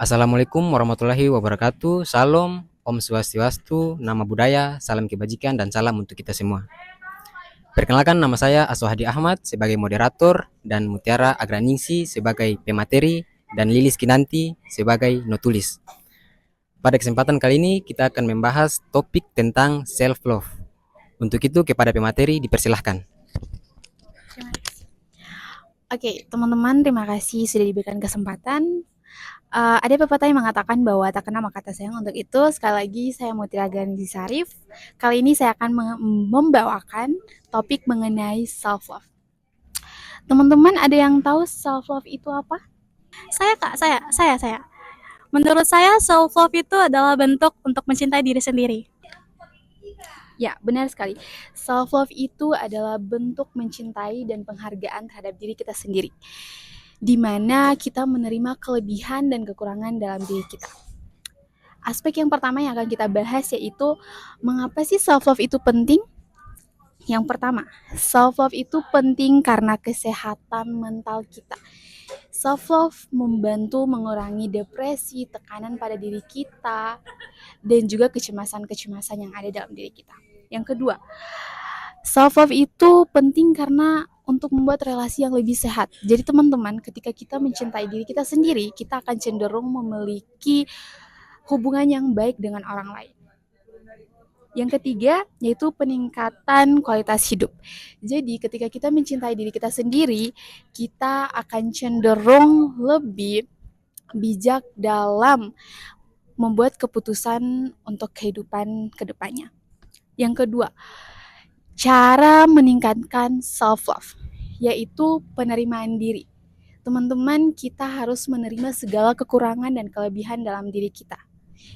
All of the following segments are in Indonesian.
Assalamualaikum warahmatullahi wabarakatuh. Salam, Om Swastiastu, nama budaya, salam kebajikan, dan salam untuk kita semua. Perkenalkan, nama saya Aswahdi Ahmad sebagai moderator dan Mutiara Agraningsi sebagai pemateri dan Lilis Kinanti sebagai notulis. Pada kesempatan kali ini kita akan membahas topik tentang self-love. Untuk itu kepada pemateri dipersilahkan. Oke, teman-teman, terima kasih sudah diberikan kesempatan. Ada pepatah yang mengatakan bahwa tak kenal maka tak sayang. Untuk itu, sekali lagi saya Mutiara Gandhi Sarif. Kali ini saya akan membawakan topik mengenai self-love. Teman-teman, ada yang tahu self-love itu apa? Saya, Kak, saya. Menurut saya, self-love itu adalah bentuk untuk mencintai diri sendiri. Ya, benar sekali. Self-love itu adalah bentuk mencintai dan penghargaan terhadap diri kita sendiri, di mana kita menerima kelebihan dan kekurangan dalam diri kita. Aspek yang pertama yang akan kita bahas yaitu mengapa sih self-love itu penting? Yang pertama, self-love itu penting karena kesehatan mental kita. Self-love membantu mengurangi depresi, tekanan pada diri kita, dan juga kecemasan-kecemasan yang ada dalam diri kita. Yang kedua, self-love itu penting karena untuk membuat relasi yang lebih sehat. Jadi teman-teman, ketika kita mencintai diri kita sendiri, kita akan cenderung memiliki hubungan yang baik dengan orang lain. Yang ketiga, yaitu peningkatan kualitas hidup. Jadi ketika kita mencintai diri kita sendiri, kita akan cenderung lebih bijak dalam membuat keputusan untuk kehidupan kedepannya. Yang kedua, cara meningkatkan self-love, yaitu penerimaan diri. Teman-teman, kita harus menerima segala kekurangan dan kelebihan dalam diri kita.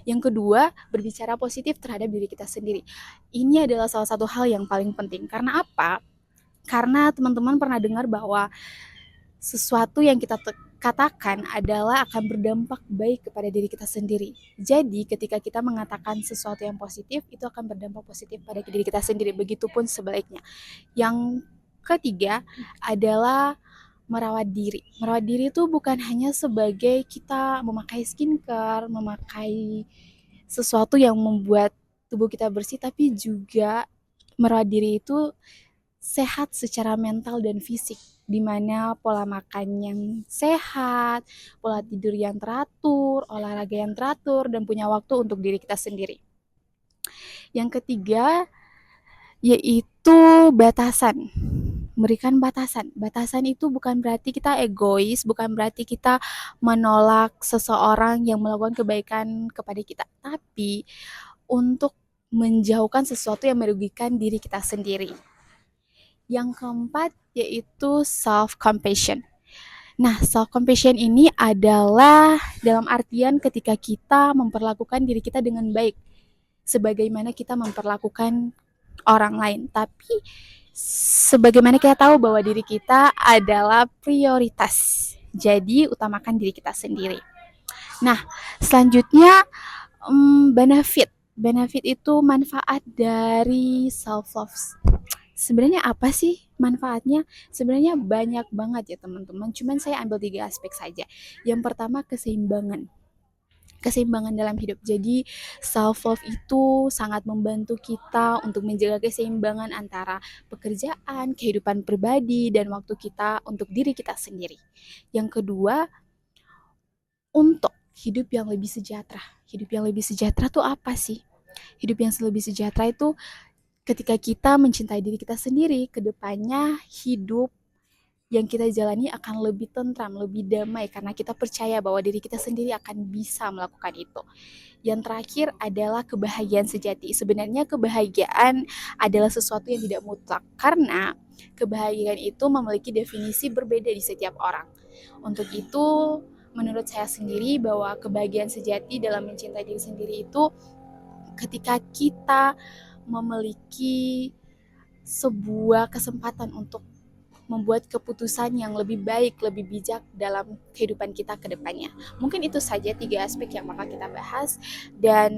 Yang kedua, berbicara positif terhadap diri kita sendiri. Ini adalah salah satu hal yang paling penting. Karena apa? Karena teman-teman pernah dengar bahwa sesuatu yang kita katakan adalah akan berdampak baik kepada diri kita sendiri. Jadi ketika kita mengatakan sesuatu yang positif, itu akan berdampak positif pada diri kita sendiri. Begitupun sebaliknya. Yang ketiga adalah merawat diri. Merawat diri itu bukan hanya sebagai kita memakai skincare, memakai sesuatu yang membuat tubuh kita bersih, tapi juga merawat diri itu sehat secara mental dan fisik, di mana pola makan yang sehat, pola tidur yang teratur, olahraga yang teratur, dan punya waktu untuk diri kita sendiri. Yang ketiga, yaitu batasan. Memberikan batasan. Batasan itu bukan berarti kita egois, bukan berarti kita menolak seseorang yang melakukan kebaikan kepada kita, tapi untuk menjauhkan sesuatu yang merugikan diri kita sendiri. Yang keempat yaitu self-compassion. Nah, self-compassion ini adalah dalam artian ketika kita memperlakukan diri kita dengan baik, sebagaimana kita memperlakukan orang lain. Tapi sebagaimana kita tahu bahwa diri kita adalah prioritas. Jadi utamakan diri kita sendiri. Nah, selanjutnya benefit. Benefit itu manfaat dari self-love. Sebenarnya apa sih manfaatnya? Sebenarnya banyak banget ya teman-teman. Cuman saya ambil 3 aspek saja. Yang pertama keseimbangan. Keseimbangan dalam hidup. Jadi self love itu sangat membantu kita untuk menjaga keseimbangan antara pekerjaan, kehidupan pribadi, dan waktu kita untuk diri kita sendiri. Yang kedua, untuk hidup yang lebih sejahtera. Hidup yang lebih sejahtera tuh apa sih? Hidup yang lebih sejahtera itu ketika kita mencintai diri kita sendiri, kedepannya hidup yang kita jalani akan lebih tentram, lebih damai karena kita percaya bahwa diri kita sendiri akan bisa melakukan itu. Yang terakhir adalah kebahagiaan sejati. Sebenarnya kebahagiaan adalah sesuatu yang tidak mutlak karena kebahagiaan itu memiliki definisi berbeda di setiap orang. Untuk itu, menurut saya sendiri bahwa kebahagiaan sejati dalam mencintai diri sendiri itu ketika kita memiliki sebuah kesempatan untuk membuat keputusan yang lebih baik, lebih bijak dalam kehidupan kita ke depannya. Mungkin itu saja 3 aspek yang bakal kita bahas. Dan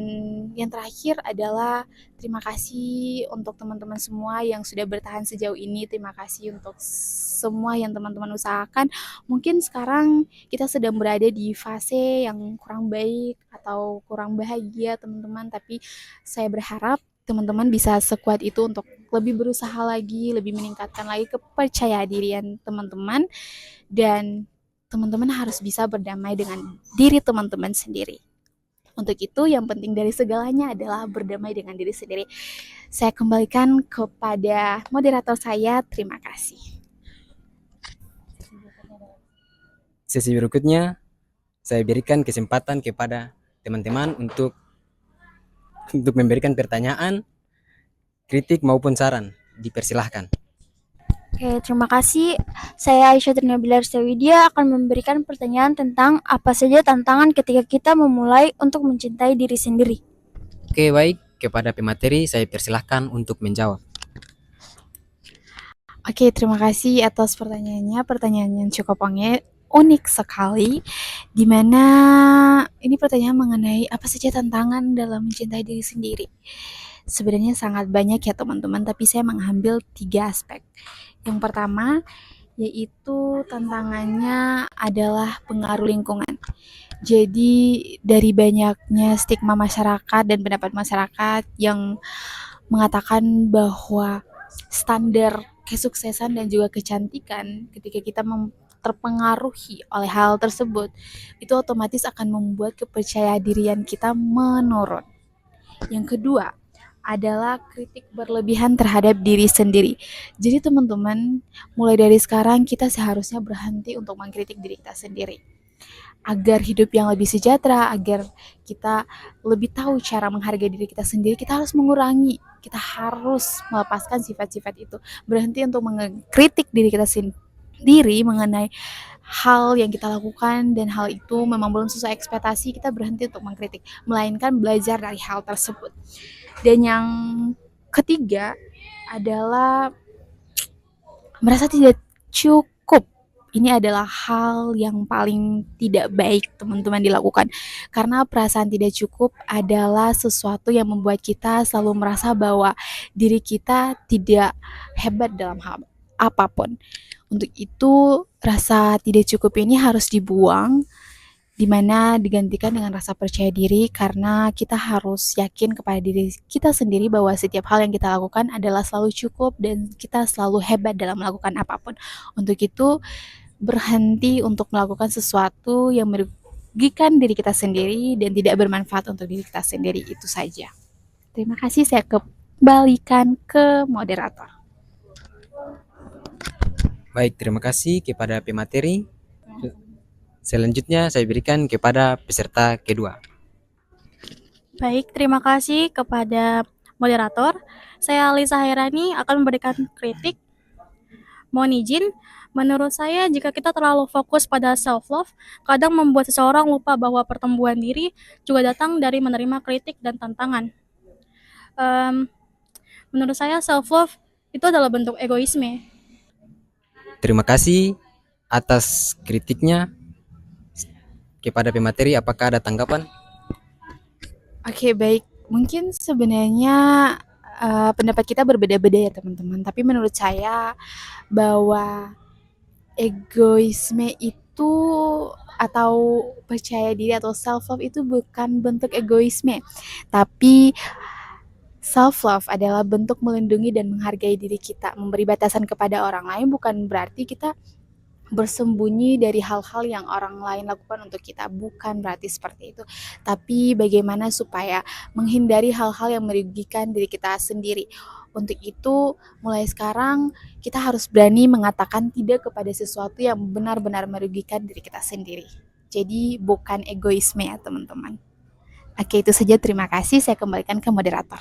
yang terakhir adalah terima kasih untuk teman-teman semua yang sudah bertahan sejauh ini. Terima kasih untuk semua yang teman-teman usahakan. Mungkin sekarang kita sedang berada di fase yang kurang baik atau kurang bahagia teman-teman, tapi saya berharap teman-teman bisa sekuat itu untuk lebih berusaha lagi, lebih meningkatkan lagi kepercayaan dirian teman-teman, dan teman-teman harus bisa berdamai dengan diri teman-teman sendiri. Untuk itu yang penting dari segalanya adalah berdamai dengan diri sendiri. Saya kembalikan kepada moderator saya. Terima kasih. Sesi berikutnya saya berikan kesempatan kepada teman-teman untuk memberikan pertanyaan, kritik maupun saran. Dipersilahkan. Oke, terima kasih. Saya Aisyah Trinabila Widya akan memberikan pertanyaan tentang apa saja tantangan ketika kita memulai untuk mencintai diri sendiri. Oke, baik. Kepada pemateri saya persilahkan untuk menjawab. Oke, terima kasih atas pertanyaannya. Pertanyaan yang cukup unik sekali, dimana ini pertanyaan mengenai apa saja tantangan dalam mencintai diri sendiri. Sebenarnya sangat banyak ya teman-teman, tapi saya mengambil 3 aspek. Yang pertama, yaitu tantangannya adalah pengaruh lingkungan. Jadi dari banyaknya stigma masyarakat dan pendapat masyarakat yang mengatakan bahwa standar kesuksesan dan juga kecantikan ketika kita terpengaruhi oleh hal tersebut, itu otomatis akan membuat kepercayaan dirian kita menurun. Yang kedua adalah kritik berlebihan terhadap diri sendiri. Jadi teman-teman, mulai dari sekarang kita seharusnya berhenti untuk mengkritik diri kita sendiri. Agar hidup yang lebih sejahtera, agar kita lebih tahu cara menghargai diri kita sendiri, kita harus mengurangi, kita harus melepaskan sifat-sifat itu. Berhenti untuk mengkritik diri kita sendiri mengenai hal yang kita lakukan dan hal itu memang belum sesuai ekspektasi, kita berhenti untuk mengkritik, melainkan belajar dari hal tersebut. Dan yang ketiga adalah merasa tidak cukup. Ini adalah hal yang paling tidak baik teman-teman dilakukan. Karena perasaan tidak cukup adalah sesuatu yang membuat kita selalu merasa bahwa diri kita tidak hebat dalam hal apapun. Untuk itu, rasa tidak cukup ini harus dibuang, dimana digantikan dengan rasa percaya diri, karena kita harus yakin kepada diri kita sendiri bahwa setiap hal yang kita lakukan adalah selalu cukup dan kita selalu hebat dalam melakukan apapun. Untuk itu, berhenti untuk melakukan sesuatu yang merugikan diri kita sendiri dan tidak bermanfaat untuk diri kita sendiri. Itu saja. Terima kasih, saya kembalikan ke moderator. Baik, terima kasih kepada pemateri. Selanjutnya saya berikan kepada peserta kedua. Baik, terima kasih kepada moderator. Saya Alisa Hairani akan memberikan kritik. Mohon izin, menurut saya jika kita terlalu fokus pada self-love, kadang membuat seseorang lupa bahwa pertumbuhan diri juga datang dari menerima kritik dan tantangan. Menurut saya self-love itu adalah bentuk egoisme. Terima kasih atas kritiknya. Kepada pemateri, apakah ada tanggapan? Oke, baik. Mungkin sebenarnya pendapat kita berbeda-beda ya teman-teman. Tapi menurut saya bahwa egoisme itu atau percaya diri atau self love itu bukan bentuk egoisme, tapi self love adalah bentuk melindungi dan menghargai diri kita. Memberi batasan kepada orang lain bukan berarti kita bersembunyi dari hal-hal yang orang lain lakukan untuk kita, bukan berarti seperti itu. Tapi bagaimana supaya menghindari hal-hal yang merugikan diri kita sendiri. Untuk itu, mulai sekarang kita harus berani mengatakan tidak kepada sesuatu yang benar-benar merugikan diri kita sendiri. Jadi bukan egoisme ya teman-teman. Oke, itu saja. Terima kasih. Saya kembalikan ke moderator.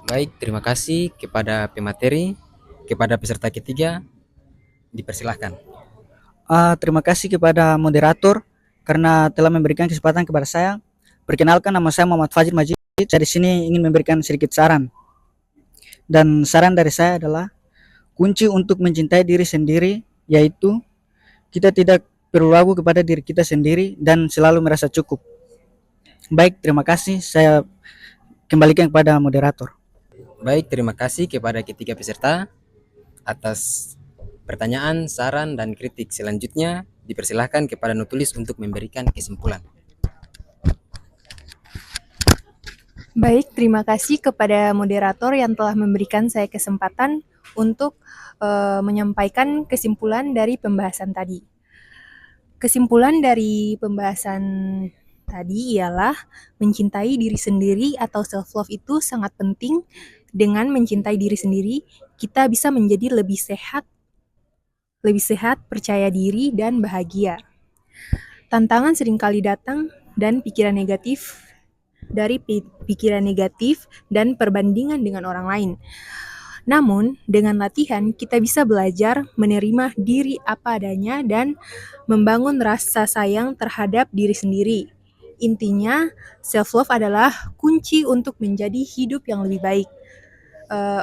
Baik, terima kasih kepada pemateri. Kepada peserta ketiga, dipersilahkan. Terima kasih kepada moderator karena telah memberikan kesempatan kepada saya. Perkenalkan, nama saya Muhammad Fajir Majid. Saya di sini ingin memberikan sedikit saran. Dan saran dari saya adalah kunci untuk mencintai diri sendiri yaitu kita tidak perlu ragu kepada diri kita sendiri dan selalu merasa cukup. Baik, terima kasih. Saya kembalikan kepada moderator. Baik, terima kasih kepada ketiga peserta atas pertanyaan, saran, dan kritik. Selanjutnya, dipersilahkan kepada Nutulis untuk memberikan kesimpulan. Baik, terima kasih kepada moderator yang telah memberikan saya kesempatan untuk menyampaikan kesimpulan dari pembahasan tadi. Kesimpulan dari pembahasan tadi ialah mencintai diri sendiri atau self-love itu sangat penting. Dengan mencintai diri sendiri, kita bisa menjadi lebih sehat, percaya diri, dan bahagia. Tantangan seringkali datang dan pikiran negatif dan perbandingan dengan orang lain. Namun, dengan latihan kita bisa belajar menerima diri apa adanya dan membangun rasa sayang terhadap diri sendiri. Intinya, self-love adalah kunci untuk menjadi hidup yang lebih baik.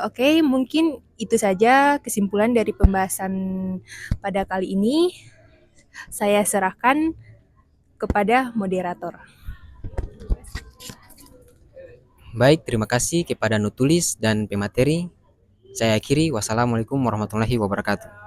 Oke, mungkin itu saja kesimpulan dari pembahasan pada kali ini. Saya serahkan kepada moderator. Baik, terima kasih kepada Nutulis dan pemateri. Saya akhiri. Wassalamualaikum warahmatullahi wabarakatuh.